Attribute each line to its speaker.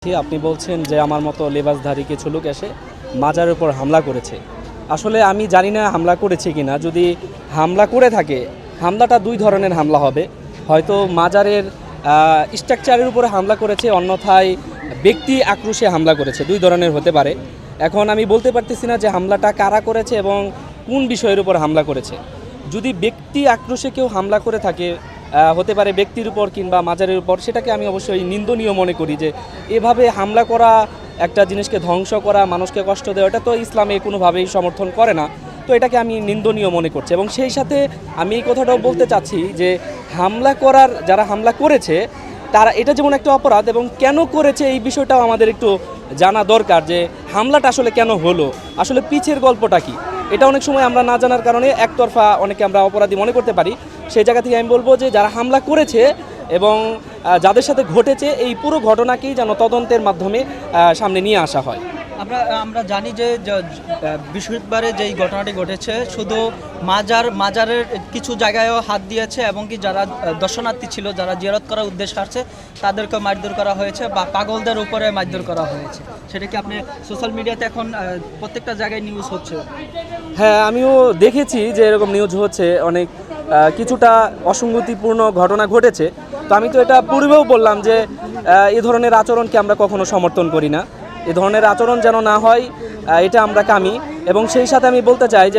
Speaker 1: আপনি বলছেন যে আমার মতো লেবাসধারী কিছু লোক এসে মাজারের উপর হামলা করেছে। আসলে আমি জানি না হামলা করেছে কিনা। যদি হামলা করে থাকে, হামলাটা দুই ধরনের হামলা হবে। হয়তো মাজারের স্ট্রাকচারের উপরে হামলা করেছে, অন্যথায় ব্যক্তি আক্রোশে হামলা করেছে। দুই ধরনের হতে পারে। এখন আমি বলতে পারতেছি না যে হামলাটা কারা করেছে এবং কোন বিষয়ের উপর হামলা করেছে। যদি ব্যক্তি আক্রোশে কেউ হামলা করে থাকে, হতে পারে ব্যক্তির উপর কিংবা মাজারের উপর, সেটাকে আমি অবশ্যই নিন্দনীয় মনে করি। যে এভাবে হামলা করা, একটা জিনিসকে ধ্বংস করা, মানুষকে কষ্ট দেওয়া, এটা তো ইসলামে কোনোভাবেই সমর্থন করে না। তো এটাকে আমি নিন্দনীয় মনে করছি। এবং সেই সাথে আমি এই কথাটাও বলতে চাচ্ছি যে হামলা করার যারা হামলা করেছে তারা, এটা যেমন একটা অপরাধ এবং কেন করেছে এই বিষয়টাও আমাদের একটু জানা দরকার। যে হামলাটা আসলে কেন হলো, আসলে পিছের গল্পটা কী, এটা অনেক সময় আমরা না জানার কারণে একতরফা অনেকে আমরা অপরাধী মনে করতে পারি। সেই জায়গা থেকে আমি বলবো যে যারা হামলা করেছে এবং যাদের সাথে ঘটেছে, এই পুরো ঘটনাকেই যেন তদন্তের মাধ্যমে সামনে নিয়ে আসা হয়।
Speaker 2: আমরা জানি যে বৃহস্পতিবারে যেই ঘটনাটি ঘটেছে, শুধু মাজারের কিছু জায়গায়ও হাত দিয়েছে এবং কি যারা দর্শনার্থী ছিল, যারা জিয়ারত করার উদ্দেশ্যে আসছে, তাদেরকে মারধর করা হয়েছে বা পাগলদের উপরে মারধর করা হয়েছে। সেটা কি আপনি সোশ্যাল মিডিয়াতে এখন প্রত্যেকটা জায়গায় নিউজ হচ্ছে?
Speaker 1: হ্যাঁ, আমিও দেখেছি যে এরকম নিউজ হচ্ছে, অনেক কিছুটা অসঙ্গতিপূর্ণ ঘটনা ঘটেছে। তো আমি তো এটা পূর্বেও বললাম যে এই ধরনের আচরণকে আমরা কখনো সমর্থন করি না। এ ধরনের আচরণ যেন না হয়, এটা আমরা কামি। এবং সেই সাথে আমি বলতে চাই যে